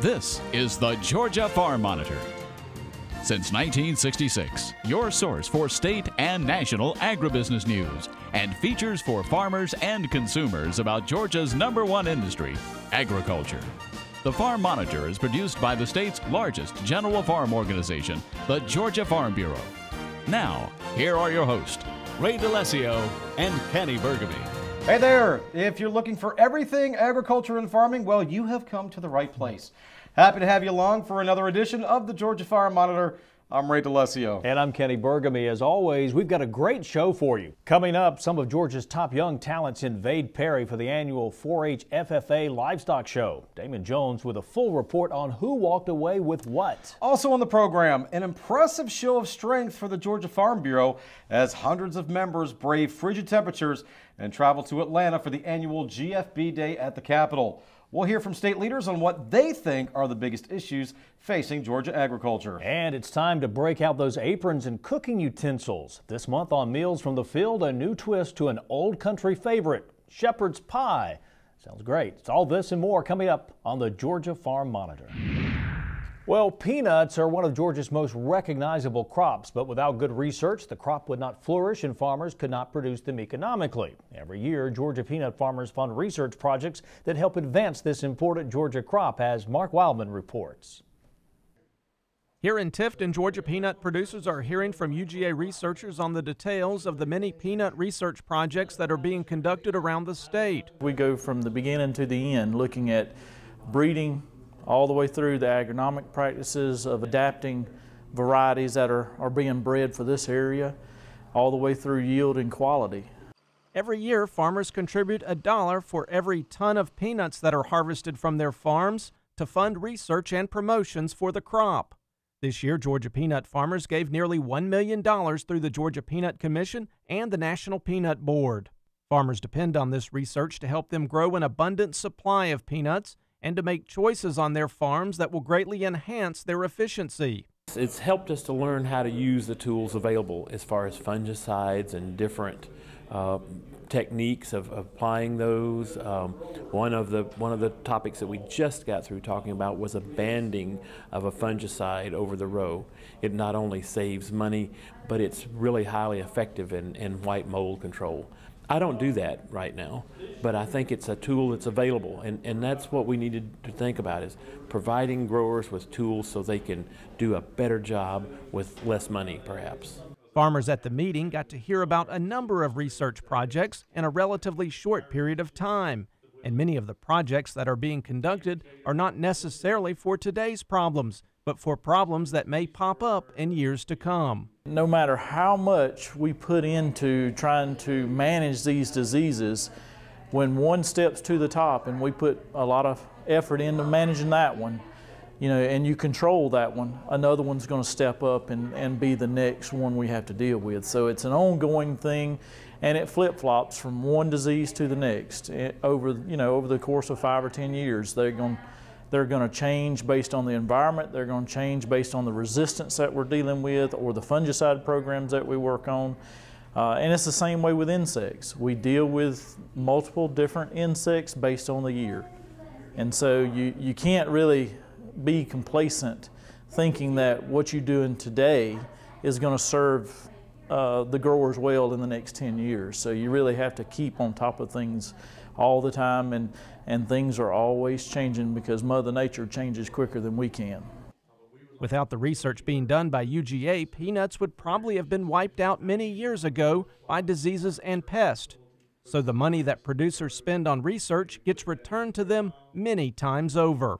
This is the Georgia Farm Monitor. Since 1966, your source for state and national agribusiness news and features for farmers and consumers about Georgia's #1 industry, agriculture. The Farm Monitor is produced by the state's largest general farm organization, the Georgia Farm Bureau. Now, here are your hosts, Ray DeLessio and Kenny Burgamy. Hey there! If you're looking for everything agriculture and farming, well, you have come to the right place. Happy to have you along for another edition of the Georgia Farm Monitor. I'm Ray DeLessio. And I'm Kenny Burgamy. As always, we've got a great show for you. Coming up, some of Georgia's top young talents invade Perry for the annual 4-H FFA Livestock Show. Damon Jones with a full report on who walked away with what. Also on the program, an impressive show of strength for the Georgia Farm Bureau as hundreds of members brave frigid temperatures and travel to Atlanta for the annual GFB Day at the Capitol. We'll hear from state leaders on what they think are the biggest issues facing Georgia agriculture. And it's time to break out those aprons and cooking utensils. This month on Meals from the Field, a new twist to an old country favorite, shepherd's pie. Sounds great. It's all this and more coming up on the Georgia Farm Monitor. Well, peanuts are one of Georgia's most recognizable crops, but without good research, the crop would not flourish and farmers could not produce them economically. Every year, Georgia peanut farmers fund research projects that help advance this important Georgia crop, as Mark Wildman reports. Here in Tifton, Georgia peanut producers are hearing from UGA researchers on the details of the many peanut research projects that are being conducted around the state. We go from the beginning to the end, looking at breeding, all the way through the agronomic practices of adapting varieties that are being bred for this area, all the way through yield and quality. Every year, farmers contribute $1 for every ton of peanuts that are harvested from their farms to fund research and promotions for the crop. This year, Georgia peanut farmers gave nearly $1 million through the Georgia Peanut Commission and the National Peanut Board. Farmers depend on this research to help them grow an abundant supply of peanuts and to make choices on their farms that will greatly enhance their efficiency. It's helped us to learn how to use the tools available as far as fungicides and different techniques of applying those. One of the topics that we just got through talking about was a banding of a fungicide over the row. It not only saves money, but it's really highly effective in white mold control. I don't do that right now, but I think it's a tool that's available, and that's what we needed to think about, is providing growers with tools so they can do a better job with less money, perhaps. Farmers at the meeting got to hear about a number of research projects in a relatively short period of time, and many of the projects that are being conducted are not necessarily for today's problems, but for problems that may pop up in years to come. No matter how much we put into trying to manage these diseases, when one steps to the top and we put a lot of effort into managing that one, and you control that one, another one's going to step up and be the next one we have to deal with. So it's an ongoing thing, and it flip-flops from one disease to the next. Over the course of 5 or 10 years, they're going to change based on the environment. They're going to change based on the resistance that we're dealing with or the fungicide programs that we work on. And it's the same way with insects. We deal with multiple different insects based on the year. And so you can't really be complacent thinking that what you're doing today is going to serve the growers well in the next 10 years. So you really have to keep on top of things all the time, and things are always changing because Mother Nature changes quicker than we can. Without the research being done by UGA, peanuts would probably have been wiped out many years ago by diseases and pests. So the money that producers spend on research gets returned to them many times over.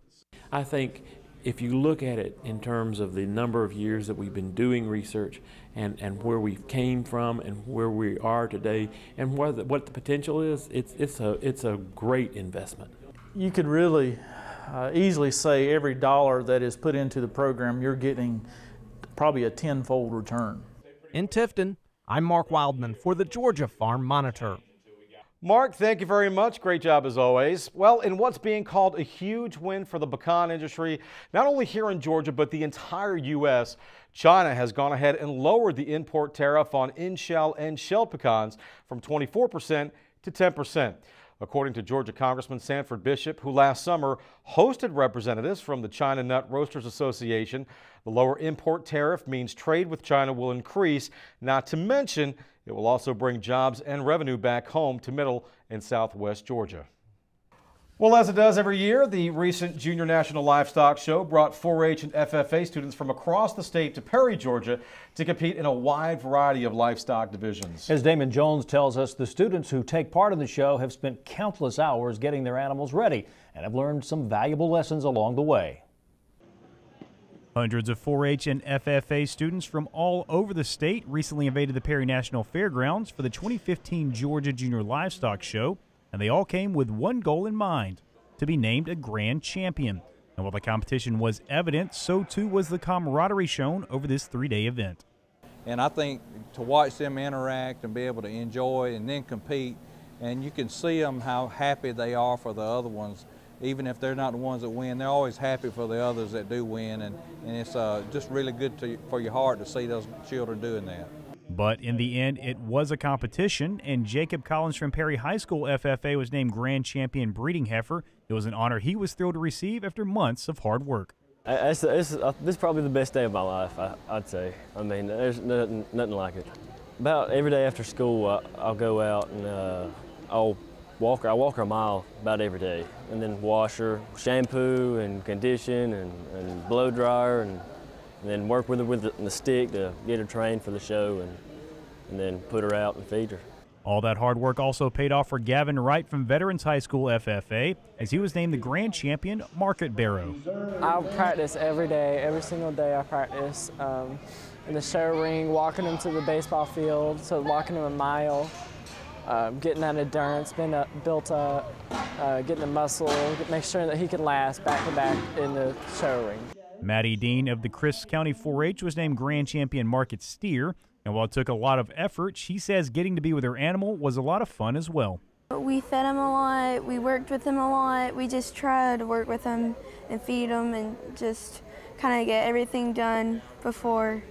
I think if you look at it in terms of the number of years that we've been doing research and where we came from and where we are today and what the potential is, it's a great investment. You could really easily say every dollar that is put into the program, you're getting probably a tenfold return. In Tifton, I'm Mark Wildman for the Georgia Farm Monitor. Mark, thank you very much. Great job as always. Well, in what's being called a huge win for the pecan industry, not only here in Georgia, but the entire U.S., China has gone ahead and lowered the import tariff on in-shell and shell pecans from 24% to 10%. according to Georgia Congressman Sanford Bishop, who last summer hosted representatives from the China Nut Roasters Association. The lower import tariff means trade with China will increase, not to mention it will also bring jobs and revenue back home to Middle and Southwest Georgia. Well, as it does every year, the recent Junior National Livestock Show brought 4-H and FFA students from across the state to Perry, Georgia to compete in a wide variety of livestock divisions. As Damon Jones tells us, the students who take part in the show have spent countless hours getting their animals ready and have learned some valuable lessons along the way. Hundreds of 4-H and FFA students from all over the state recently invaded the Perry National Fairgrounds for the 2015 Georgia Junior Livestock Show, and they all came with one goal in mind: to be named a grand champion. And while the competition was evident, so too was the camaraderie shown over this 3-day event. And I think to watch them interact and be able to enjoy and then compete, and you can see them how happy they are for the other ones. Even if they're not the ones that win, they're always happy for the others that do win, and it's just really good for your heart to see those children doing that. But in the end, it was a competition, and Jacob Collins from Perry High School FFA was named Grand Champion Breeding Heifer. It was an honor he was thrilled to receive after months of hard work. This is probably the best day of my life, I'd say. I mean, there's nothing like it. About every day after school, I'll go out and I'll walk her a mile about every day, and then wash her, shampoo and condition and blow dryer, and then work with her with the stick to get her trained for the show, and then put her out and feed her. All that hard work also paid off for Gavin Wright from Veterans High School FFA, as he was named the Grand Champion Market Barrow. I practice every day, every single day I practice. In the show ring, walking him to the baseball field, so walking him a mile. Getting that endurance built up, getting the muscle, make sure that he can last back to back in the show ring. Maddie Dean of the Crisp County 4-H was named Grand Champion Market Steer, and while it took a lot of effort, she says getting to be with her animal was a lot of fun as well. We fed him a lot, we worked with him a lot, we just tried to work with him and feed him and just kind of get everything done before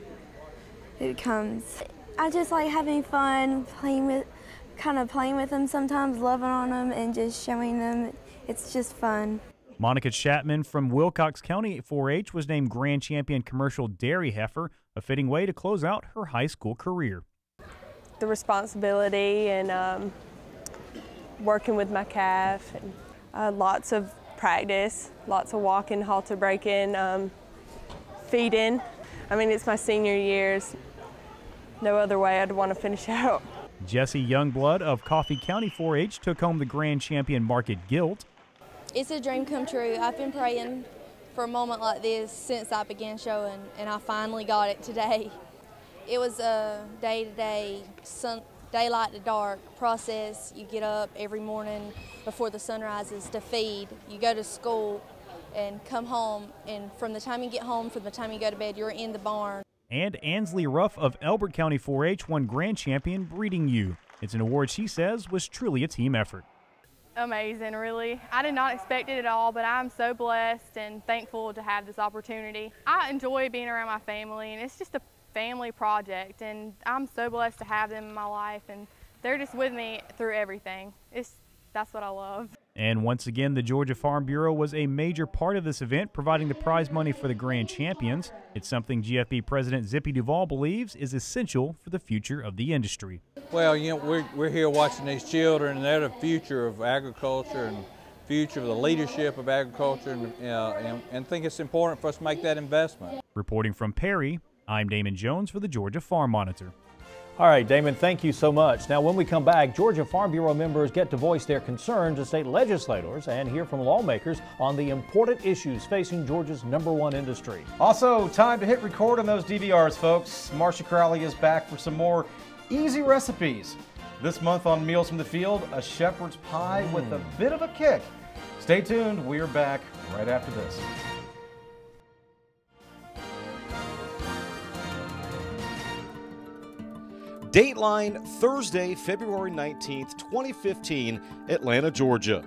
it comes. I just like having fun, playing with them sometimes, loving on them and just showing them. It's just fun. Monica Chapman from Wilcox County 4-H was named Grand Champion Commercial Dairy Heifer, a fitting way to close out her high school career. The responsibility and working with my calf, and lots of practice, lots of walking, halter breaking, feeding. I mean, it's my senior years. No other way I'd want to finish out. Jesse Youngblood of Coffee County 4-H took home the Grand Champion Market Gilt. It's a dream come true. I've been praying for a moment like this since I began showing, and I finally got it today. It was a day-to-day, daylight to dark process. You get up every morning before the sun rises to feed. You go to school and come home, and from the time you get home, from the time you go to bed, you're in the barn. And Ansley Ruff of Elbert County 4-H won Grand Champion Breeding Ewe. It's an award she says was truly a team effort. Amazing, really. I did not expect it at all, but I'm so blessed and thankful to have this opportunity. I enjoy being around my family, and it's just a family project, and I'm so blessed to have them in my life, and they're just with me through everything. That's what I love. And once again, the Georgia Farm Bureau was a major part of this event, providing the prize money for the grand champions. It's something GFB President Zippy Duvall believes is essential for the future of the industry. Well, you know, we're here watching these children, and they're the future of agriculture and future of the leadership of agriculture, and think it's important for us to make that investment. Reporting from Perry, I'm Damon Jones for the Georgia Farm Monitor. All right, Damon, thank you so much. Now, when we come back, Georgia Farm Bureau members get to voice their concerns to state legislators and hear from lawmakers on the important issues facing Georgia's #1 industry. Also, time to hit record on those DVRs, folks. Marcia Crowley is back for some more easy recipes. This month on Meals from the Field, a shepherd's pie with a bit of a kick. Stay tuned. We're back right after this. Dateline, Thursday, February 19th, 2015, Atlanta, Georgia.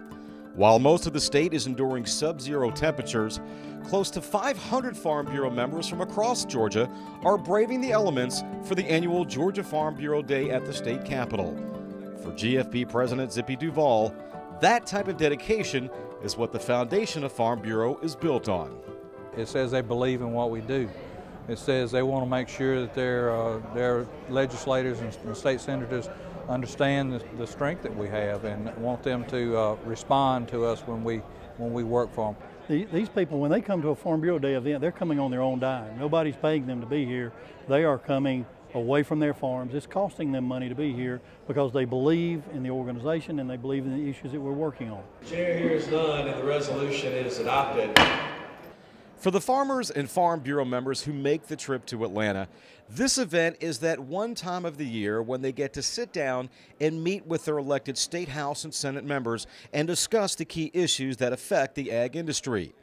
While most of the state is enduring sub-zero temperatures, close to 500 Farm Bureau members from across Georgia are braving the elements for the annual Georgia Farm Bureau Day at the state capitol. For GFB President Zippy Duvall, That type of dedication is what the foundation of Farm Bureau is built on. It says they believe in what we do. It says they want to make sure that their legislators and state senators understand the strength that we have and want them to respond to us when we work for them. These people, when they come to a Farm Bureau Day event, they're coming on their own dime. Nobody's paying them to be here. They are coming away from their farms. It's costing them money to be here because they believe in the organization and they believe in the issues that we're working on. The chair here is done and the resolution is adopted. For the farmers and Farm Bureau members who make the trip to Atlanta, this event is that one time of the year when they get to sit down and meet with their elected state House and Senate members and discuss the key issues that affect the ag industry.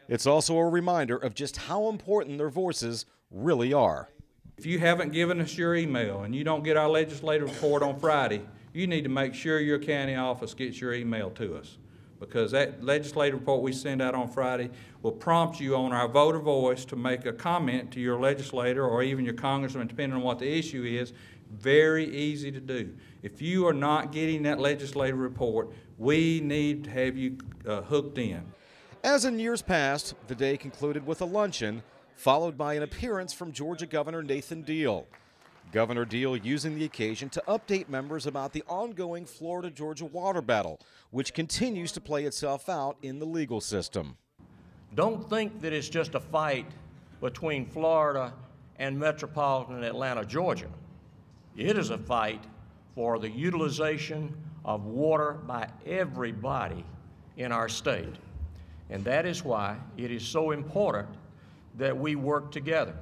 It's also a reminder of just how important their voices really are. If you haven't given us your email and you don't get our legislative report on Friday, you need to make sure your county office gets your email to us, because that legislative report we send out on Friday will prompt you on our voter voice to make a comment to your legislator or even your congressman, depending on what the issue is. Very easy to do. If you are not getting that legislative report, we need to have you hooked in. As in years past, the day concluded with a luncheon, followed by an appearance from Georgia Governor Nathan Deal. Governor Deal using the occasion to update members about the ongoing Florida-Georgia water battle, which continues to play itself out in the legal system. Don't think that it's just a fight between Florida and metropolitan Atlanta, Georgia. It is a fight for the utilization of water by everybody in our state. And that is why it is so important that we work together.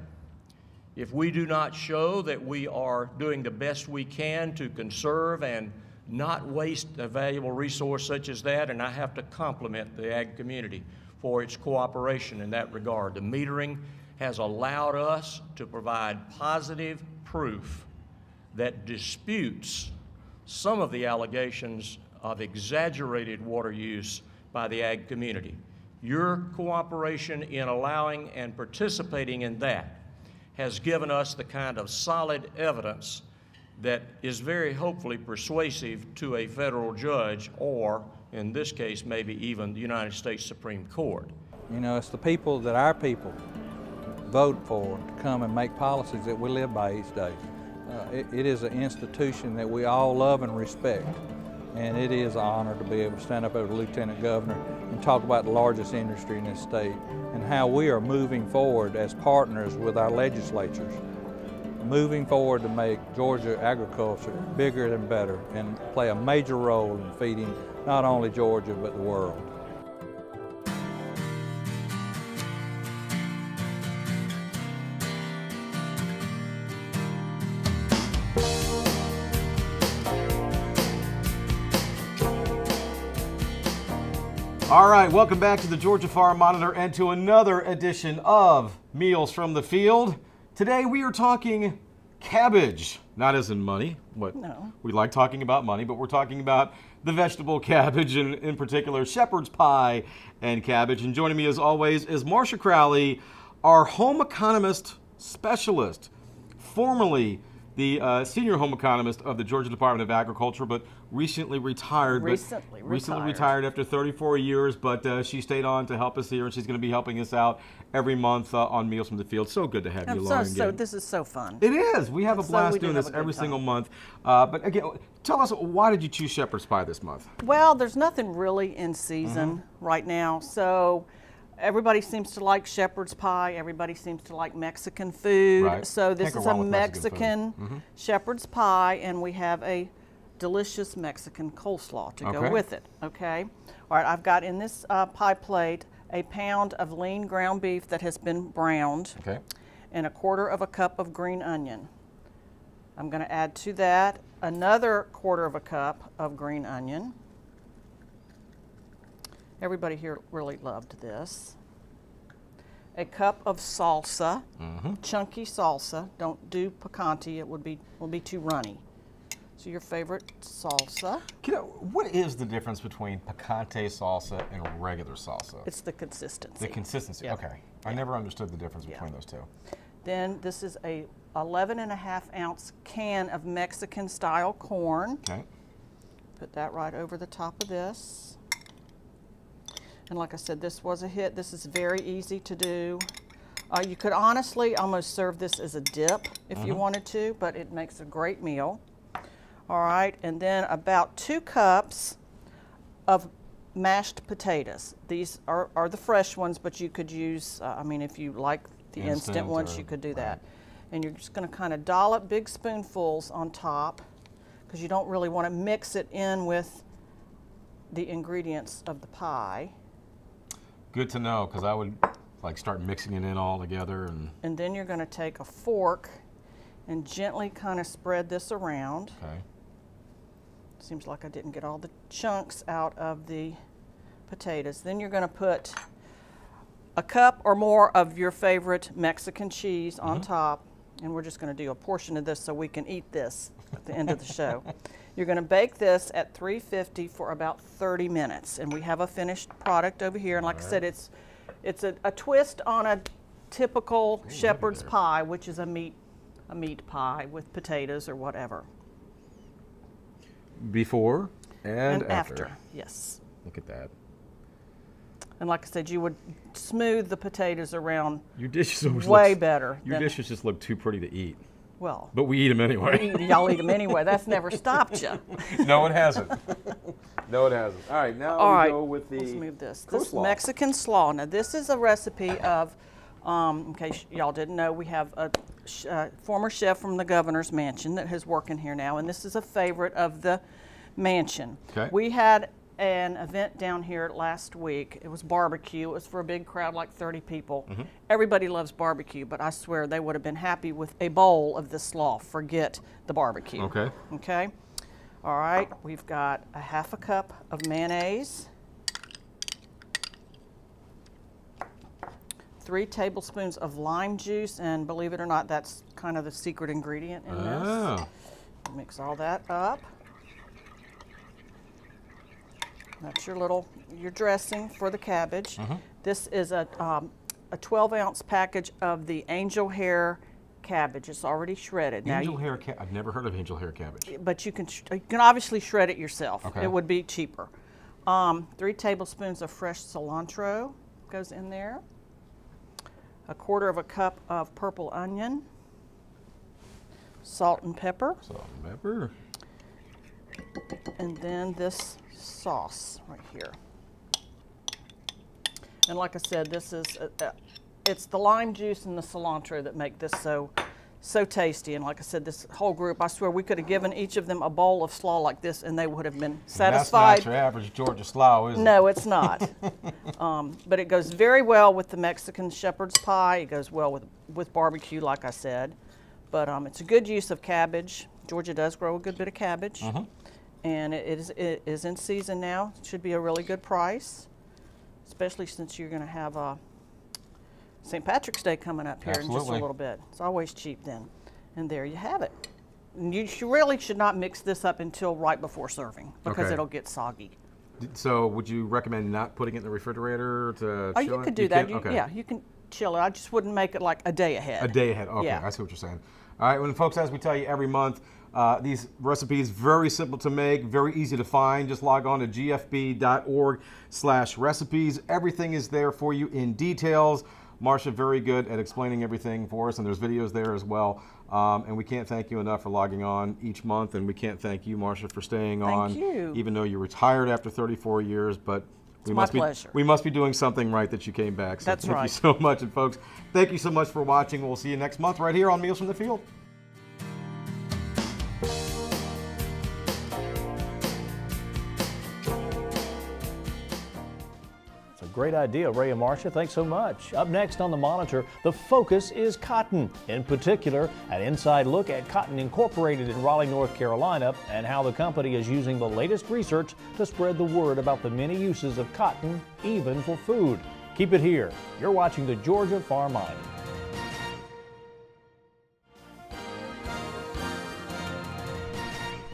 If we do not show that we are doing the best we can to conserve and not waste a valuable resource such as that, and I have to compliment the ag community for its cooperation in that regard. The metering has allowed us to provide positive proof that disputes some of the allegations of exaggerated water use by the ag community. Your cooperation in allowing and participating in that has given us the kind of solid evidence that is very hopefully persuasive to a federal judge, or in this case maybe even the United States Supreme Court. You know, it's the people that our people vote for to come and make policies that we live by each day. It is an institution that we all love and respect, and it is an honor to be able to stand up as a lieutenant governor and talk about the largest industry in this state and how we are moving forward as partners with our legislatures, moving forward to make Georgia agriculture bigger and better and play a major role in feeding not only Georgia but the world. All right, welcome back to the Georgia Farm Monitor and to another edition of Meals from the Field. Today we are talking cabbage, not as in money. No. We like talking about money, but we're talking about the vegetable cabbage, and in particular shepherd's pie and cabbage. And joining me as always is Marcia Crowley, our home economist specialist, formerly the senior home economist of the Georgia Department of Agriculture, but recently retired. Recently retired after 34 years, but she stayed on to help us here, and she's going to be helping us out every month on Meals from the Field. So good to have you, Lauren. This is so fun. It is. We have a blast doing this every single month. But again, tell us, why did you choose shepherd's pie this month? Well, there's nothing really in season right now, so everybody seems to like shepherd's pie. Everybody seems to like Mexican food. Right. So this is a Mexican shepherd's pie, and we have a delicious Mexican coleslaw to go with it. Okay. All right. I've got in this pie plate a pound of lean ground beef that has been browned, and 1/4 cup of green onion. I'm going to add to that another 1/4 cup of green onion. Everybody here really loved this. A cup of salsa, chunky salsa. Don't do picante; it will be too runny. So your favorite salsa. What is the difference between picante salsa and regular salsa? It's the consistency. The consistency. Yeah. Okay. I never understood the difference between those two. Then this is a 11.5 ounce can of Mexican style corn. Okay. Put that right over the top of this. And like I said, this was a hit. This is very easy to do. You could honestly almost serve this as a dip if you wanted to, but it makes a great meal. All right, and then about 2 cups of mashed potatoes. These are the fresh ones, but you could use, I mean, if you like the instant ones, you could do that. And you're just going to kind of dollop big spoonfuls on top because you don't really want to mix it in with the ingredients of the pie. Good to know, because I would like start mixing it in all together. And then you're going to take a fork and gently kind of spread this around. Okay. Seems like I didn't get all the chunks out of the potatoes. Then you're going to put a cup or more of your favorite Mexican cheese on top, and we're just going to do a portion of this so we can eat this at the end of the show. You're going to bake this at 350 for about 30 minutes, and we have a finished product over here. And like I said, it's a twist on a typical shepherd's pie, which is a meat pie with potatoes or whatever. Before and after. Yes. Look at that. And like I said, you would smooth the potatoes around your dishes way better. Your dishes just look too pretty to eat. Well. But we eat them anyway. Y'all eat them anyway. That's never stopped you. No, it hasn't. No, it hasn't. All right, now we go with the let's move this. coleslaw. This Mexican slaw. Now, this is a recipe of, in case y'all didn't know, we have a former chef from the governor's mansion that is working here now, and this is a favorite of the mansion. Okay. We had an event down here last week. It was barbecue. It was for a big crowd, like 30 people. Everybody loves barbecue, but I swear they would have been happy with a bowl of this slaw. Forget the barbecue. Okay. Okay. All right. We've got a half a cup of mayonnaise, 3 tablespoons of lime juice, and believe it or not, that's kind of the secret ingredient in this. Mix all that up. That's your dressing for the cabbage. This is a 12-ounce package of the angel hair cabbage. It's already shredded. Angel hair cabbage. I've never heard of angel hair cabbage. But you can obviously shred it yourself. Okay. It would be cheaper. 3 tablespoons of fresh cilantro goes in there. 1/4 cup of purple onion. Salt and pepper. Salt and pepper. And then this sauce right here. And like I said, this is it's the lime juice and the cilantro that make this so tasty. And like I said, this whole group, I swear we could have given each of them a bowl of slaw like this and they would have been satisfied. That's not your average Georgia slaw, is it? No, it's not. But it goes very well with the Mexican shepherd's pie. It goes well with barbecue, like I said. But it's a good use of cabbage. Georgia does grow a good bit of cabbage. And it is in season now. It should be a really good price, especially since you're going to have St. Patrick's Day coming up here in just a little bit. It's always cheap then. And there you have it. And you really should not mix this up until right before serving because it'll get soggy. So would you recommend not putting it in the refrigerator to chill you it? could do that. Yeah, you can chill it. I just wouldn't make it like a day ahead. A day ahead. Okay, I see what you're saying. All right, well, folks, as we tell you every month, these recipes, very simple to make, very easy to find. Just log on to gfb.org/recipes. Everything is there for you in details. Marcia, very good at explaining everything for us, and there's videos there as well. And we can't thank you enough for logging on each month, and we can't thank you, Marcia, for staying on. Thank you. Even though you're retired after 34 years, but it's my pleasure. We must be doing something right that you came back. So That's thank right. you so much. And folks, thank you so much for watching. We'll see you next month right here on Meals from the Field. Great idea, Ray and Marcia. Thanks so much. Up next on the Monitor, the focus is cotton. In particular, an inside look at Cotton Incorporated in Raleigh, North Carolina, and how the company is using the latest research to spread the word about the many uses of cotton, even for food. Keep it here. You're watching the Georgia Farm Monitor.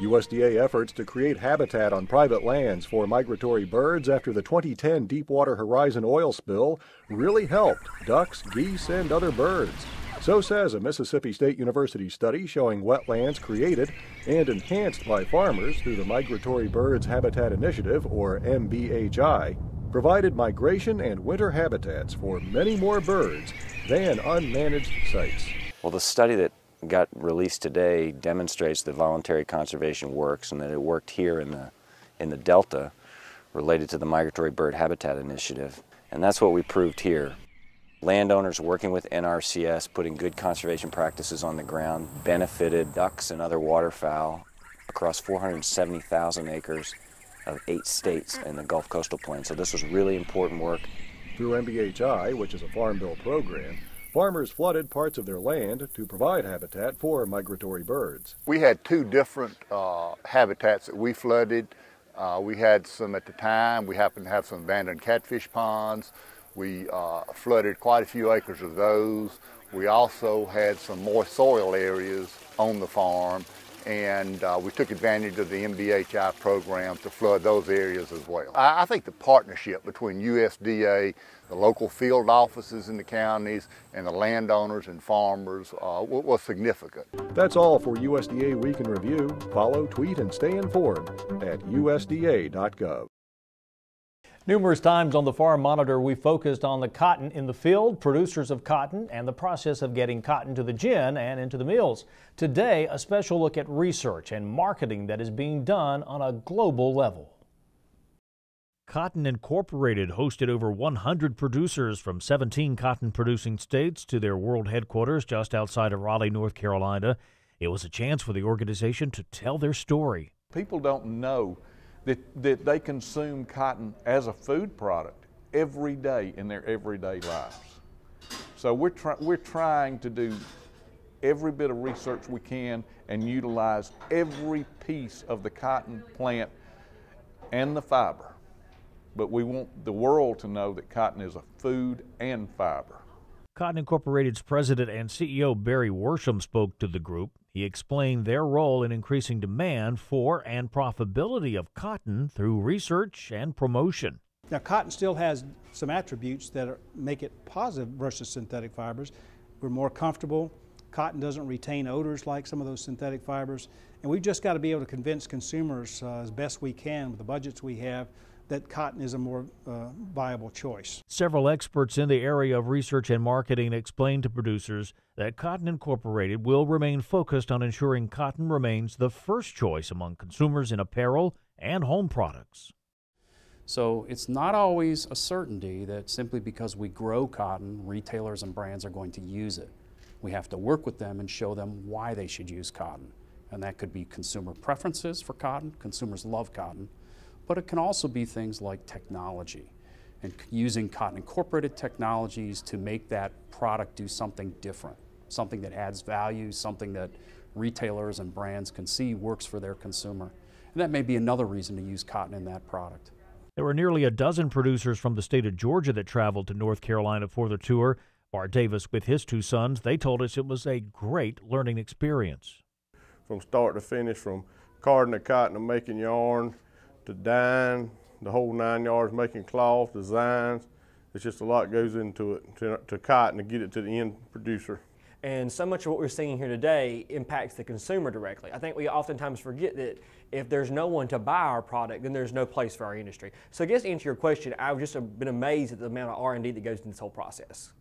USDA efforts to create habitat on private lands for migratory birds after the 2010 Deepwater Horizon oil spill really helped ducks, geese, and other birds. So says a Mississippi State University study showing wetlands created and enhanced by farmers through the Migratory Birds Habitat Initiative, or MBHI, provided migration and winter habitats for many more birds than unmanaged sites. Well, the study that got released today demonstrates that voluntary conservation works and that it worked here in the Delta related to the Migratory Bird Habitat Initiative. And that's what we proved here. Landowners working with NRCS, putting good conservation practices on the ground, benefited ducks and other waterfowl across 470,000 acres of 8 states in the Gulf Coastal Plain. So this was really important work. Through MBHI, which is a Farm Bill program, farmers flooded parts of their land to provide habitat for migratory birds. We had 2 different habitats that we flooded. We had some at the time. We happened to have some abandoned catfish ponds. We flooded quite a few acres of those. We also had some moist soil areas on the farm, and we took advantage of the MBHI program to flood those areas as well. I think the partnership between USDA, the local field offices in the counties, and the landowners and farmers was significant. That's all for USDA Week in Review. Follow, tweet, and stay informed at USDA.gov. Numerous times on the Farm Monitor, we focused on the cotton in the field, producers of cotton, and the process of getting cotton to the gin and into the mills. Today, a special look at research and marketing that is being done on a global level. Cotton Incorporated hosted over 100 producers from 17 cotton-producing states to their world headquarters just outside of Raleigh, North Carolina. It was a chance for the organization to tell their story. People don't know that they consume cotton as a food product every day in their everyday lives. So we're trying to do every bit of research we can and utilize every piece of the cotton plant and the fiber. But we want the world to know that cotton is a food and fiber. Cotton Incorporated's president and CEO Barry Worsham spoke to the group. He explained their role in increasing demand for and profitability of cotton through research and promotion. Now, cotton still has some attributes that make it positive versus synthetic fibers. We're more comfortable. Cotton doesn't retain odors like some of those synthetic fibers. And we've just got to be able to convince consumers as best we can with the budgets we have that cotton is a more viable choice. Several experts in the area of research and marketing explained to producers that Cotton Incorporated will remain focused on ensuring cotton remains the first choice among consumers in apparel and home products. So it's not always a certainty that simply because we grow cotton, retailers and brands are going to use it. We have to work with them and show them why they should use cotton. And that could be consumer preferences for cotton. Consumers love cotton. But it can also be things like technology and using Cotton Incorporated technologies to make that product do something different, something that adds value, something that retailers and brands can see works for their consumer. And that may be another reason to use cotton in that product. There were nearly a dozen producers from the state of Georgia that traveled to North Carolina for the tour. Bart Davis with his 2 sons, they told us it was a great learning experience. From start to finish, from carding the cotton to making yarn, to dyeing, the whole 9 yards, making cloth, designs. It's just a lot goes into it, to cotton, to get it to the end producer. And so much of what we're seeing here today impacts the consumer directly. I think we oftentimes forget that if there's no one to buy our product, then there's no place for our industry. So I guess to answer your question, I've just been amazed at the amount of R&D that goes into this whole process.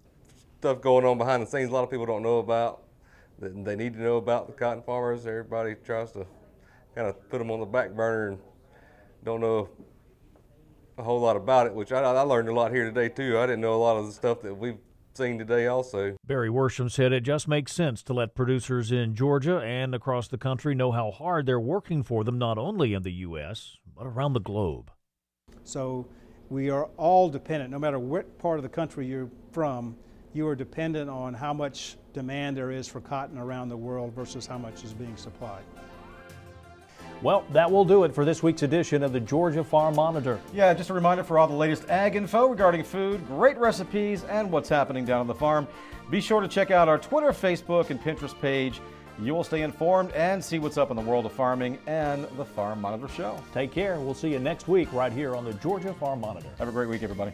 Stuff going on behind the scenes a lot of people don't know about, that they need to know about the cotton farmers. Everybody tries to kind of put them on the back burner and don't know a whole lot about it, which I learned a lot here today too. I didn't know a lot of the stuff that we've seen today also. Barry Worsham said it just makes sense to let producers in Georgia and across the country know how hard they're working for them, not only in the U.S., but around the globe. So we are all dependent, no matter what part of the country you're from, you are dependent on how much demand there is for cotton around the world versus how much is being supplied. Well, that will do it for this week's edition of the Georgia Farm Monitor. Yeah, just a reminder for all the latest ag info regarding food, great recipes, and what's happening down on the farm. Be sure to check out our Twitter, Facebook, and Pinterest page. You will stay informed and see what's up in the world of farming and the Farm Monitor Show. Take care. We'll see you next week right here on the Georgia Farm Monitor. Have a great week, everybody.